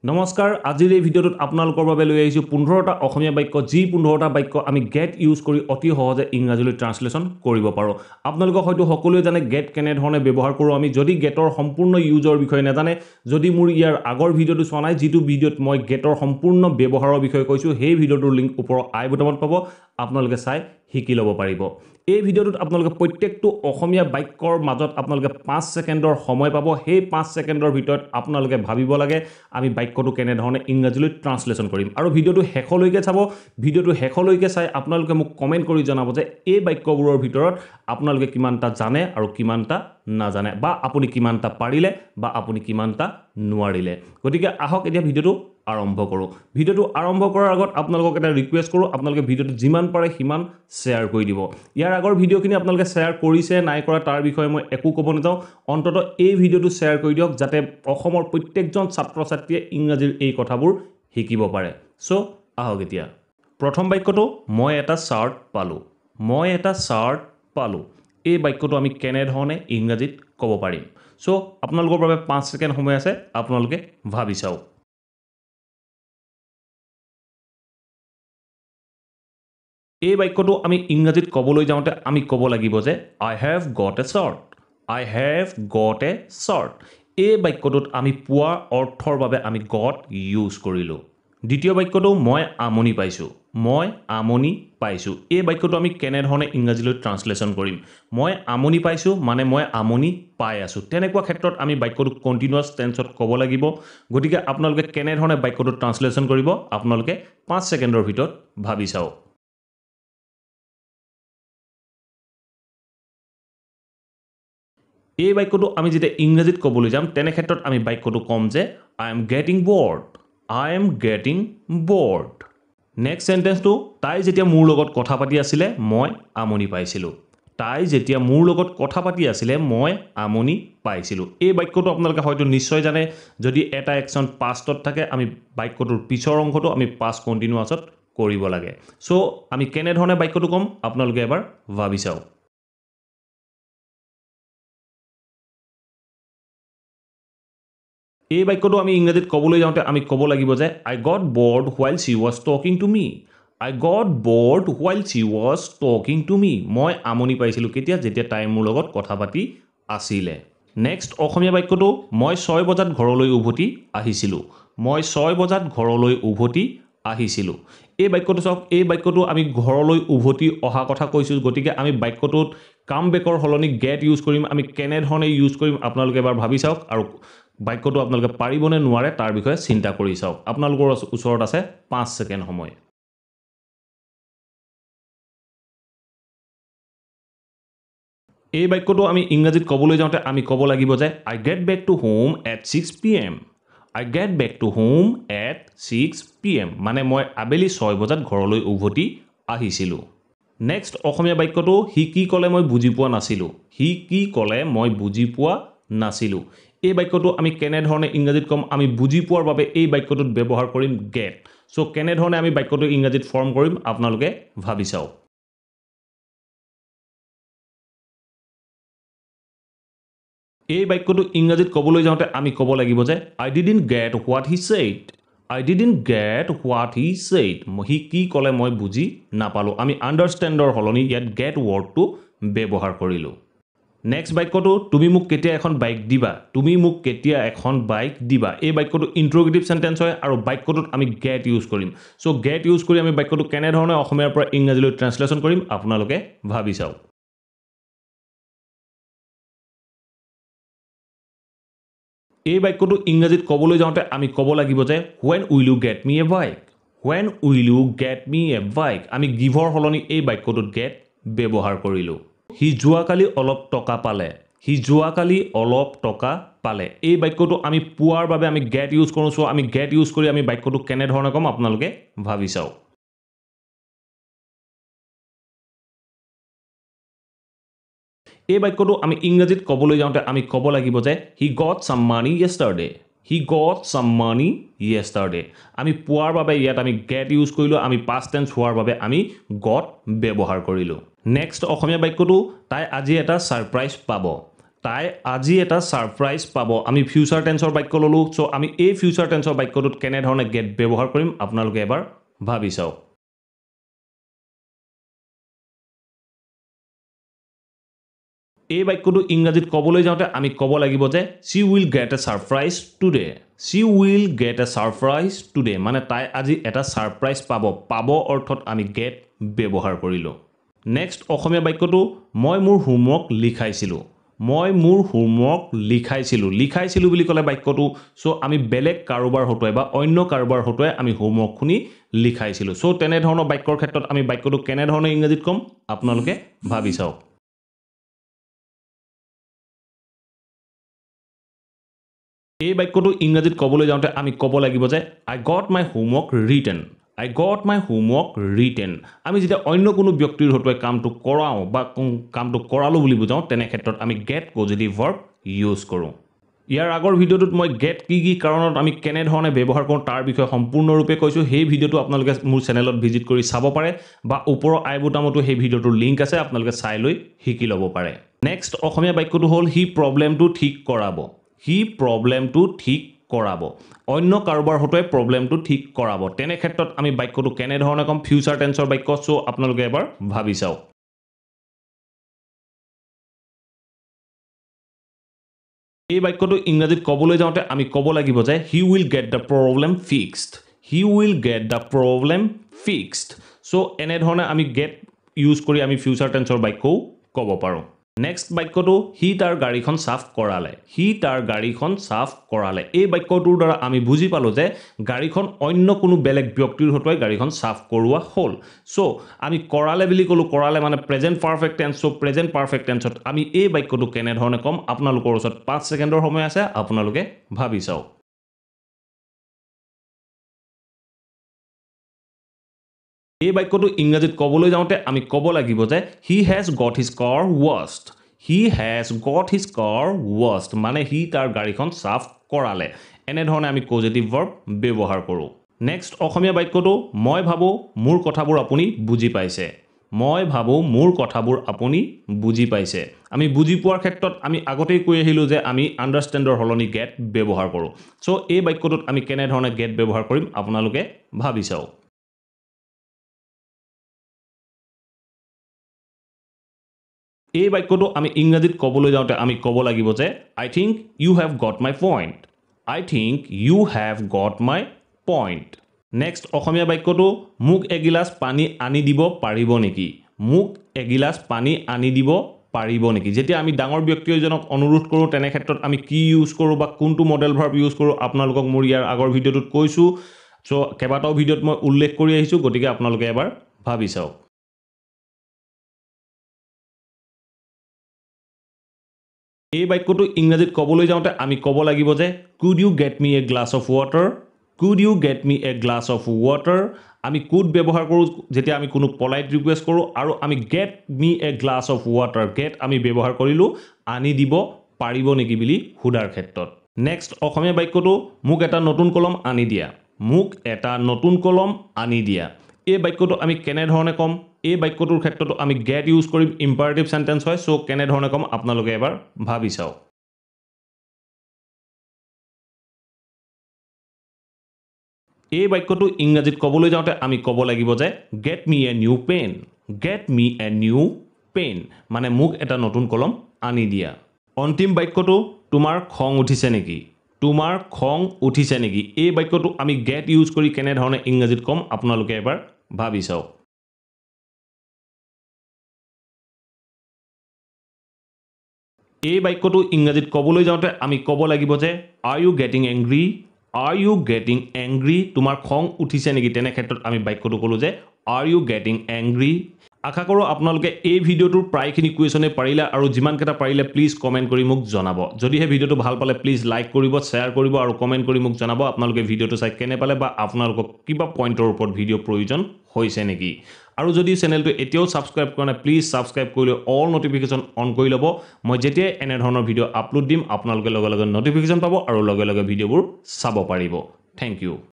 নমস্কাৰ আজিৰ এই ভিডিঅ'টোত আপোনালোকৰ বাবে লৈ আহিছোঁ 15টা অসমীয়া বাক্য যি 15টা বাক্য আমি গেট ইউজ কৰি অতি সহজে ইংৰাজীলৈ ট্ৰান্সলেশ্যন কৰিব পাৰোঁ আপোনালোকক হয়তো সকলোৱে জানে গেট কেনেধৰণে ব্যৱহাৰ কৰোঁ আমি যদি গেটৰ সম্পূৰ্ণ ইউজৰ বিষয়ে নাজানে যদি মোৰ ইয়াৰ আগৰ ভিডিঅ'টো চোৱা নাই যিটো ভিডিঅ'ত মই গেটৰ সম্পূৰ্ণ ব্যৱহাৰৰ বিষয়ে কৈছোঁ সেই ভিডিঅ'টোৰ লিংক ওপৰৰ আই বুটামত পাব আপোনালোকে চাই শিকি ল'ব পাৰিব এই ভিডিঅ'টোত আপোনালোকে প্ৰত্যেকটো অসমীয়া বাক্যৰ মাজত আপোনালোকে 5 ছেকেণ্ডৰ সময় পাব সেই 5 ছেকেণ্ডৰ ভিতৰত আপোনালোকে ভাবিব লাগে আমি বাক্যটো কেনেধৰণে ইংৰাজীলৈ ট্ৰান্সলেশ্যন কৰিম আৰু ভিডিঅ'টো শেষলৈকে চাব ভিডিঅ'টো শেষলৈকে চাই আপোনালোকে মোক কমেন্ট কৰি জনাব যে এই বাক্যবোৰৰ ভিতৰত আপোনালোকে কিমানটা জানে আৰু কিমানটা নাজানে বা আপুনি কিমানটা পাৰিলে বা আপুনি কিমানটা নোৱাৰিলে গতিকে আহক এতিয়া ভিডিঅ'টো আৰম্ভ কৰোঁ ভিডিঅ'টো আৰম্ভ কৰাৰ আগত আপোনালোকক এটা ৰিকুৱেষ্ট কৰোঁ আপোনালোকে ভিডিঅ'টো যিমান পাৰে সিমান শ্বেয়াৰ কৰি দিব ইয়াৰ আগৰ ভিডিঅ'খিনি আপোনালোকে শ্বেয়াৰ কৰিছে নাই কৰা তাৰ বিষয়ে মই একো ক'ব নাযাওঁ অন্ততঃ এই ভিডিঅ'টো শ্বেয়াৰ কৰি দিয়ক যাতে অসমৰ প্ৰত্যেকজন ছাত্ৰ ছাত্ৰীয়ে ইংৰাজীৰ এই কথাবোৰ শিকিব পাৰে সো আহক এতিয়া প্ৰথম বাক্যটো মই এটা চাৰ্ট পালোঁ এই বাক্যটো আমি কেনেধৰণে ইংৰাজীত ক'ব পাৰিম সো আপোনালোকৰ বাবে 5 ছেকেণ্ড সময় আছে আপোনালোকে ভাবি চাওক এই বাক্যটো আমি ইংৰাজীত ক'বলৈ যাওঁতে আমি ক'ব লাগিব যে I have got a short এই বাক্যটোত আমি পোৱা অৰ্থৰ বাবে আমি got ইউজ কৰিলোঁ দ্বিতীয় বাক্যটো মই আমনি পাইছোঁ এই বাক্যটো আমি কেনেধৰণে ইংৰাজীলৈ ট্ৰান্সলেশ্যন কৰিম মই আমনি পাইছোঁ মানে মই আমনি পাই আছোঁ তেনেকুৱা ক্ষেত্ৰত আমি বাক্যটো কন্টিনিউয়াছ টেন্সত ক'ব লাগিব গতিকে আপোনালোকে কেনেধৰণে বাক্যটো ট্ৰান্সলেশ্যন কৰিব আপোনালোকে 5 ছেকেণ্ডৰ ভিতৰত ভাবি চাওক এই বাক্যটো আমি যেতিয়া ইংৰাজীত ক'বলৈ যাম তেনে ক্ষেত্ৰত আমি বাক্যটো ক'ম যে I am getting bored next সেন্টেন্সটো তাই যেতিয়া মোৰ লগত কথা পাতি আছিল মই আমনি পাইছিলোঁ এই বাক্যটো আপোনালোকে হয়তো নিশ্চয় জানে যদি এটা একচন পাষ্টত থাকে আমি বাক্যটোৰ পিছৰ অংশটো আমি পাষ্ট কন্টিনিউয়াছত কৰিব লাগে সো আমি কেনেধৰণে বাক্যটো ক'ম আপোনালোকে এবাৰ ভাবি চাওক এই বাক্যটো আমি ইংৰাজীত ক'বলৈ যাওঁতে আমি ক'ব লাগিব যে I got bored while she was talking to me মই আমনি পাইছিলোঁ কেতিয়া যেতিয়া তাই মোৰ লগত কথা পাতি আছিলে নেক্সট অসমীয়া বাক্যটো মই 6 বজাত ঘৰলৈ উভতি আহিছিলোঁ এই বাক্যটো চাওক এই বাক্যটো আমি ঘৰলৈ উভতি অহা কথা কৈছোঁ গতিকে আমি বাক্যটোত কাম বেকৰ হলনি গেট ইউজ কৰিম আমি কেনেধৰণে ইউজ কৰিম আপোনালোকে এবাৰ ভাবি চাওক আৰু বাক্যটো আপোনালোকে পাৰিবনে নোৱাৰে তাৰ বিষয়ে চিন্তা কৰি চাওক আপোনালোকৰ ওচৰত আছে 5 ছেকেণ্ড সময় এই বাক্যটো আমি ইংৰাজীত ক'বলৈ যাওঁতে আমি ক'ব লাগিব যে I get back to home at 6 p.m. মানে মই আবেলি 6 বজাত ঘৰলৈ উভতি আহিছিলোঁ নেক্সট অসমীয়া বাক্যটো হি কি ক'লে মই বুজি পোৱা নাছিলোঁ এই বাক্যটো আমি কেনেধৰণে ইংৰাজীত ক'ম আমি বুজি পোৱাৰ বাবে এই বাক্যটোত ব্যৱহাৰ কৰিম get সো কেনেধৰণে আমি বাক্যটো ইংৰাজীত ফৰ্ম কৰিম আপোনালোকে ভাবি চাওক এই বাক্যটো ইংৰাজীত ক'বলৈ যাওঁতে আমি ক'ব লাগিব যে I didn't get what he said হি কি ক'লে মই বুজি নাপালোঁ আমি আন্ডাৰষ্টেণ্ডৰ হলনি ইয়াত get wordটো ব্যৱহাৰ কৰিলোঁ নেক্সট বাক্যটো তুমি মোক কেতিয়া এখন বাইক দিবা এই বাক্যটো ইন্ট্ৰগেটিভ সেন্টেন্স হয় আৰু বাক্যটোত আমি get ইউজ কৰিম সো get ইউজ কৰি আমি বাক্যটো কেনেধৰণে অসমীয়াৰ পৰা ইংৰাজীলৈ ট্ৰান্সলেশ্যন কৰিম আপোনালোকে ভাবি চাওক এই বাক্যটো ইংৰাজীত ক'বলৈ যাওঁতে আমি ক'ব লাগিব যে when will you get me a bike আমি গিভৰ হলনি এই বাক্যটোত get ব্যৱহাৰ কৰিলোঁ হি যোৱাকালি অলপ টকা পালে এই বাক্যটো আমি পোৱাৰ বাবে আমি get ইউজ কৰোঁ সো আমি get ইউজ কৰি আমি বাক্যটো কেনেধৰণে ক'ম আপোনালোকে ভাবি চাওক এই বাক্যটো আমি ইংৰাজীত ক'বলৈ যাওঁতে আমি ক'ব লাগিব যে he got some money yesterday আমি পোৱাৰ বাবে ইয়াত আমি get ইউজ কৰিলোঁ আমি past tense হোৱাৰ বাবে আমি got ব্যৱহাৰ কৰিলোঁ নেক্সট অসমীয়া বাক্যটো তাই আজি এটা সাৰপ্ৰাইজ পাব তাই আজি এটা সাৰপ্ৰাইজ পাব আমি ফিউচাৰ টেন্সৰ বাক্য ললো সো আমি এই ফিউচাৰ টেন্সৰ বাক্যটোত কেনে ধৰণে গেট ব্যৱহাৰ কৰিম আপোনালোকে এবাৰ ভাবি চাওক এই বাক্যটো ইংৰাজীত ক'বলৈ যাওঁতে আমি ক'ব লাগিব যে she will get a surprise today she will get a surprise today মানে তাই আজি এটা সাৰপ্ৰাইজ পাব অৰ্থত আমি get ব্যৱহাৰ কৰিলো নেক্সট অসমীয়া বাক্যটো মই মোৰ হোমৱৰ্ক লিখাইছিলো বুলি ক'লে বাক্যটো সো আমি বেলেগ কাৰোবাৰ হতুৱাই বা অন্য কাৰোবাৰ হতুৱাই আমি হোমৱৰ্ক খুনি লিখাইছিলো সো তেনে ধৰণৰ বাক্যৰ ক্ষেত্ৰত আমি বাক্যটো কেনে ধৰণে ইংৰাজীত কম আপোনালোকে ভাবি চাওক এই বাক্যটো ইংৰাজীত ক'বলৈ যাওঁতে আমি ক'ব লাগিব যে I got my homework written আমি যেতিয়া অন্য কোনো ব্যক্তিৰ হতুৱাই কামটো কৰাও বা কামটো কৰালো বুলি বুজাও তেনে ক্ষেত্ৰত আমি get পজিটিভ ভাৰ্ব ইউজ কৰো ইয়াৰ আগৰ ভিডিওটোত মই get কি কাৰণত আমি কেনে ধৰণে ব্যৱহাৰ কৰোঁ তাৰ বিষয়ে সম্পূৰ্ণৰূপে কৈছো সেই ভিডিওটো আপোনালোকে মোৰ চেনেলত ভিজিট কৰি চাব পাৰে বা ওপৰৰ আই বুটামতো সেই ভিডিওটোৰ লিংক আছে আপোনালোকে চাই লৈ শিকি ল'ব পাৰে নেক্সট অসমীয়া বাক্যটো হ'ল হি প্ৰবলেমটো ঠিক কৰাব অন্য কাৰোবাৰ হতুৱাই প্ৰবলেমটো ঠিক কৰাব তেনে ক্ষেত্ৰত আমি বাক্যটো কেনে ধৰণে কম ফিউচাৰ টেন্সৰ বাক্য সো আপোনালোকে এবাৰ ভাবি চাওক এই বাক্যটো ইংৰাজীত ক'বলৈ যাওঁতে আমি ক'ব লাগিব যে he will get the problem fixed so এনে ধৰণে আমি get ইউজ কৰি আমি ফিউচাৰ টেন্সৰ বাক্যও ক'ব পাৰো নেক্সট বাক্যটো হি তাৰ গাড়ীখন সাফ কৰালে এই বাক্যটোৰ দ্বাৰা আমি বুজি পালো যে গাড়ীখন অন্য কোনো বেলেগ ব্যক্তিৰ হতুৱাই গাড়ীখন সাফ কৰোৱা হ'ল সো আমি কৰালে বুলি কলো কৰালে মানে present perfect tense so present perfect টেন্সত আমি এই বাক্যটো কেনে ধৰণে কম আপোনালোকৰ ওচৰত 5 ছেকেণ্ডৰ সময় আছে আপোনালোকে ভাবি চাওক এই বাক্যটো ইংৰাজীত ক'বলৈ যাওঁতে আমি ক'ব লাগিব যে he has got his car washed মানে হি তাৰ গাড়ীখন সাফ কৰালে এনে ধৰণে আমি পজিটিভ ভাৰ্ব ব্যৱহাৰ কৰো নেক্সট অসমীয়া বাক্যটো মই ভাবো মোৰ কথাবোৰ আপুনি বুজি পাইছে আমি বুজি পোৱাৰ ক্ষেত্ৰত আমি আগতেই কৈ আহিলো যে আমি আন্ডাৰষ্টেণ্ডৰ হলনি গেট ব্যৱহাৰ কৰো সো এই বাক্যটোত আমি কেনে ধৰণে গেট ব্যৱহাৰ কৰিম আপোনালোকে ভাবি চাওক এই বাক্যটো আমি ইংৰাজীত ক'বলৈ যাওঁতে আমি ক'ব লাগিব যে I think you have got my point next Asomiya বাক্যটো মোক এগিলাস পানী আনি দিব পাৰিব নেকি যেতিয়া আমি ডাঙৰ ব্যক্তি এজনক অনুৰোধ কৰো তেনে ক্ষেত্ৰত আমি কি ইউজ কৰো বা কোনটো মডেল ভাৰ্ব ইউজ কৰো আপোনালোকক মোৰ ইয়াৰ আগৰ ভিডিওটোত কৈছো সো কেবাটাও ভিডিওত মই উল্লেখ কৰি আহিছো গতিকে আপোনালোকে এবাৰ ভাবি চাওক এই বাক্যটো ইংৰাজীত ক'বলৈ যাওঁতে আমি ক'ব লাগিব যে could you get me a glass of water আমি could ব্যৱহাৰ কৰো যেতিয়া আমি কোনো পলাইট ৰিকুৱেষ্ট কৰো আৰু আমি get me a glass of water get আমি ব্যৱহাৰ কৰিলো আনি দিব পাৰিব নেকি বুলি হুদাৰ ক্ষেত্ৰত নেক্সট অসমীয়া বাক্যটো মোক এটা নতুন কলম আনি দিয়া এই বাক্যটো আমি কেনে ধৰণে কম এই বাক্যটোৰ ক্ষেত্ৰত আমি get ইউজ কৰিম ইম্পাৰেটিভ সেন্টেন্স হয় সো কেনে ধৰণে কম আপোনালোকে এবাৰ ভাবি চাওক এই বাক্যটো ইংৰাজীত ক'বলৈ যাওঁতে আমি ক'ব লাগিব যে get me a new pen মানে মোক এটা নতুন কলম আনি দিয়া অন্তিম বাক্যটো তোমাৰ খং উঠিছে নেকি এই বাক্যটো আমি get ইউজ কৰি কেনে ধৰণে ইংৰাজীত কম আপোনালোকে এবাৰ ভাবি চাওক এই বাক্যটো ইংৰাজীত ক'বলৈ যাওঁতে আমি ক'ব লাগিব যে are you getting angry তোমাৰ খং উঠিছে নেকি তেনে ক্ষেত্ৰত আমি বাক্যটো ক'লো যে are you getting angry আশা কৰো আপোনালোকে এই ভিডিওটোৰ প্ৰায়খিনি কোৱেশ্যনে পাৰিলা আৰু যিমান কেটা পাৰিলে প্লিজ কমেন্ট কৰি মোক জনাব যদি হে ভিডিওটো ভাল পালে প্লিজ লাইক কৰিব শেয়াৰ কৰিব আৰু কমেন্ট কৰি মোক জনাব আপোনালোকে ভিডিওটো চাই কেনে পালে বা আপোনালোকক কিবা পইণ্টৰ ওপৰত ভিডিও প্ৰয়োজন হৈছে নেকি আৰু যদি চেনেলটো এতিয়াও সাবস্ক্ৰাইব কৰা নাই প্লিজ সাবস্ক্ৰাইব কৰি অল নটিফিকেশন অন কৰি ল'ব মই যেতিয়া এনে ধৰণৰ ভিডিও আপলোড দিম আপোনালোকে লগে লগে নটিফিকেশন পাব আৰু লগে লগে ভিডিওবোৰ চাব পাৰিব থ্যাংক ইউ